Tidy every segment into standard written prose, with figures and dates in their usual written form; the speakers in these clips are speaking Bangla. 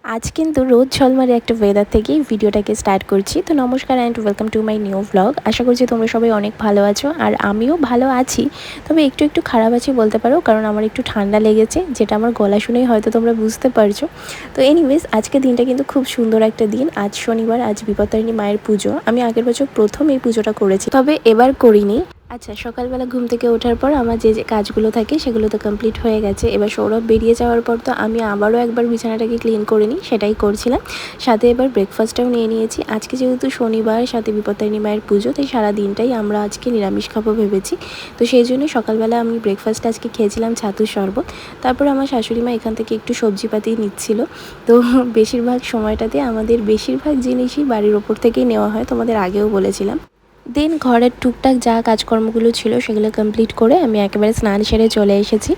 आज किन्तु रोद झलमले एक वेदार थेके भिडियोटाके स्टार्ट करछि। तो नमस्कार and welcome to my new vlog. आशा करछि तोमरा सबाई अनेक भालो आछो और आमिओ भालो आछि, तबे एकटु एकटु खाराप आछि बोलते पारो, कारण आमार एकटु ठंडा लेगेছে, जेटा आमार गला शुनेई हयतो तोमरा बुझते पारछो। तो एनिवेज आजके दिनटा किन्तु खूब सुंदर एकटा दिन। आज शनिवार, आज बिपत्तारिणी मायेर पुजो। आमी आगेर बछर प्रथम এই পুজোটা করেছি, তবে এবার করিনি। আচ্ছা, সকালবেলা ঘুম থেকে ওঠার পর আমার যে কাজগুলো থাকে সেগুলো তো কমপ্লিট হয়ে গেছে। এবার সৌরভ বেরিয়ে যাওয়ার পর তো আমি আবারও একবার বিছানাটাকে ক্লিন করে নিই, সেটাই করছিলাম। সাথে এবার ব্রেকফাস্টটাও নিয়ে নিয়েছি। আজকে যেহেতু শনিবার, সাথে বিপত্তারিণী মায়ের পুজো, তাই সারা দিনটাই আমরা আজকে নিরামিষ খাবো ভেবেছি। তো সেই জন্য সকালবেলা আমি ব্রেকফাস্টে আজকে খেয়েছিলাম ছাতুর শরবত। তারপর আমার শাশুড়ি মা এখান থেকে একটু সবজিপাতি নিচ্ছিল। তো বেশিরভাগ সময়টাতে আমাদের বেশিরভাগ জিনিসই বাড়ির ওপর থেকেই নেওয়া হয়, তোমাদের আগেও বলেছিলাম। দেন ঘরের টুকটাক যা কাজকর্মগুলো ছিল সেগুলো কমপ্লিট করে আমি একেবারে স্নান সেরে চলে এসেছি।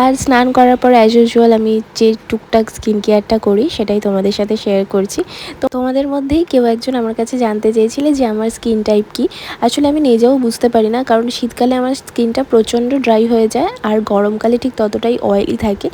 আর স্নান করার পর অ্যাজ ইউজুয়াল আমি যে টুকটাক স্কিন কেয়ারটা করি সেটাই তোমাদের সাথে শেয়ার করছি। তো তোমাদের মধ্যেই কেউ একজন আমার কাছে জানতে চেয়েছিলে যে আমার স্কিন টাইপ কী। আসলে আমি নিজেও বুঝতে পারি না, কারণ শীতকালে আমার স্কিনটা প্রচণ্ড ড্রাই হয়ে যায় আর গরমকালে ঠিক ততটাই অয়েলি থাকে।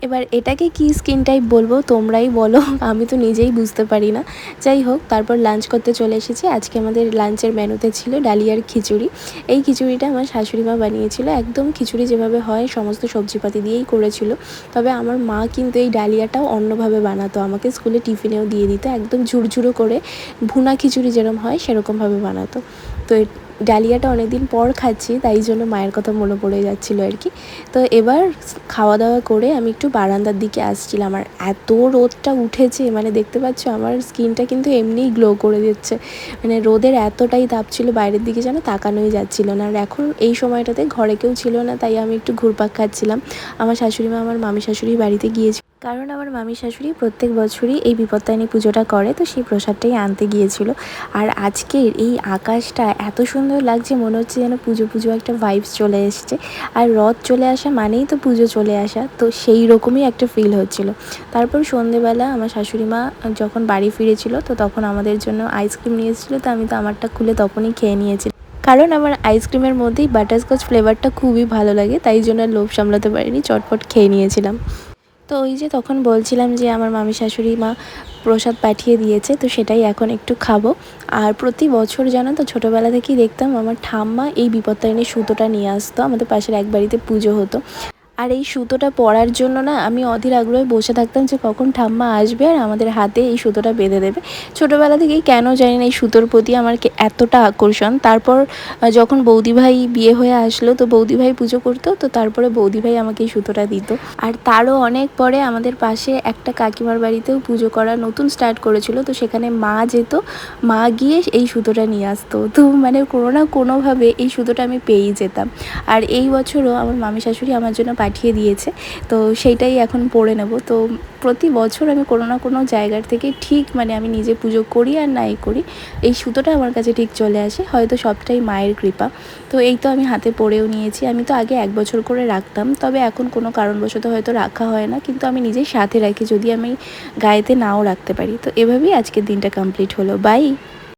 এবার এটাকে কি স্কিন টাইপ বলবো তোমরাই বলো, আমি তো নিজেই বুঝতে পারি না। যাই হোক, তারপর লাঞ্চ করতে চলে এসেছি। আজকে আমাদের লাঞ্চের মেনুতে ছিল ডালিয়ার খিচুড়ি। এই খিচুড়িটা আমার শাশুড়ি মা বানিয়েছিল, একদম খিচুড়ি যেভাবে হয় সমস্ত সবজিপাতি দিয়েই করেছিল। তবে আমার মা কিন্তু এই ডালিয়াটাও অন্যভাবে বানাতো, আমাকে স্কুলে টিফিনেও দিয়ে দিত, একদম ঝুরঝুরো করে ভুনা খিচুড়ি যেরকম হয় সেরকমভাবে বানাতো। তো ডালিয়াটা অনেকদিন পর খাচ্ছি, তাই জন্য মায়ের কথা মনে পড়ে যাচ্ছিলো আর কি। তো এবার খাওয়া দাওয়া করে আমি একটু বারান্দার দিকে আসছিলাম। আর এত রোদটা উঠেছে, মানে দেখতে পাচ্ছ আমার স্কিনটা কিন্তু এমনিই গ্লো করে দিচ্ছে। মানে রোদের এতটাই তাপ ছিল, বাইরের দিকে যেন তাকানোই যাচ্ছিল না। আর এখন এই সময়টাতে ঘরে কেউ ছিল না, তাই আমি একটু ঘুরপাক খাচ্ছিলাম। আমার শাশুড়ি মা আমার মামি শাশুড়ির বাড়িতে গিয়েছিল, কারণ আমার মামি শাশুড়ি প্রত্যেক বছরই এই বিপত্তারিণী পুজোটা করে, তো সেই প্রসাদটাই আনতে গিয়েছিল। আর আজকের এই আকাশটা এত সুন্দর লাগছে, মনে হচ্ছে যেন পুজো পুজো একটা ভাইবস চলে এসছে। আর রথ চলে আসা মানেই তো পুজো চলে আসা, তো সেই রকমই একটা ফিল হচ্ছিল। তারপর সন্ধেবেলা আমার শাশুড়ি মা যখন বাড়ি ফিরেছিল, তো তখন আমাদের জন্য আইসক্রিম নিয়ে এসেছিলো। তো আমি তো আমারটা খুলে তখনই খেয়ে নিয়েছি, কারণ আমার আইসক্রিমের মধ্যেই বাটারস্কচ ফ্লেভারটা খুবই ভালো লাগে, তাই জন্য লোভ সামলাতে পারিনি, চটপট খেয়ে নিয়েছিলাম। তো ওই যে তখন বলছিলাম যে আমার মামি শাশুড়ি মা প্রসাদ পাঠিয়ে দিয়েছে, তো সেটাই এখন একটু খাবো। আর প্রতি বছর জানো তো, ছোটোবেলা থেকেই দেখতাম আমার ঠাম্মা এই বিপত্তারিণীর সুতোটা নিয়ে আসতো, আমাদের পাশের এক বাড়িতে পুজো হতো। আর এই সুতোটা পরার জন্য না আমি অধীর আগ্রহে বসে থাকতাম যে কখন ঠাম্মা আসবে আর আমাদের হাতে এই সুতোটা বেঁধে দেবে। ছোটোবেলা থেকেই কেন জানি না এই সুতোর প্রতি আমার এতটা আকর্ষণ। তারপর যখন বৌদিভাই বিয়ে হয়ে আসলো, তো বৌদিভাই পুজো করতো, তো তারপরে বৌদিভাই আমাকে এই সুতোটা দিত। আর তারও অনেক পরে আমাদের পাশে একটা কাকিমার বাড়িতেও পুজো করা নতুন স্টার্ট করেছিল, তো সেখানে মা যেত, মা গিয়ে এই সুতোটা নিয়ে আসতো। তো মানে কোনো না কোনোভাবে এই সুতোটা আমি পেয়েই যেতাম। আর এই বছরও আমার মামি শাশুড়ি আমার জন্য পাঠিয়ে দিয়েছে, তো সেইটাই এখন পরে নেব। তো প্রতি বছর আমি কোনো না কোনো জায়গার থেকে ঠিক মানে আমি নিজে পুজো করি আর নাই করি, এই সুতোটা আমার কাছে ঠিক চলে আসে, হয়তো সবটাই মায়ের কৃপা। তো এই তো আমি হাতে পরেও নিয়েছি। আমি তো আগে 1 বছর করে রাখতাম, তবে এখন কোনো কারণবশত হয়তো রাখা হয় না, কিন্তু আমি নিজেই সাথে রাখি যদি আমি গায়েতে নাও রাখতে পারি। তো এভাবেই আজকের দিনটা কমপ্লিট হলো। বাই।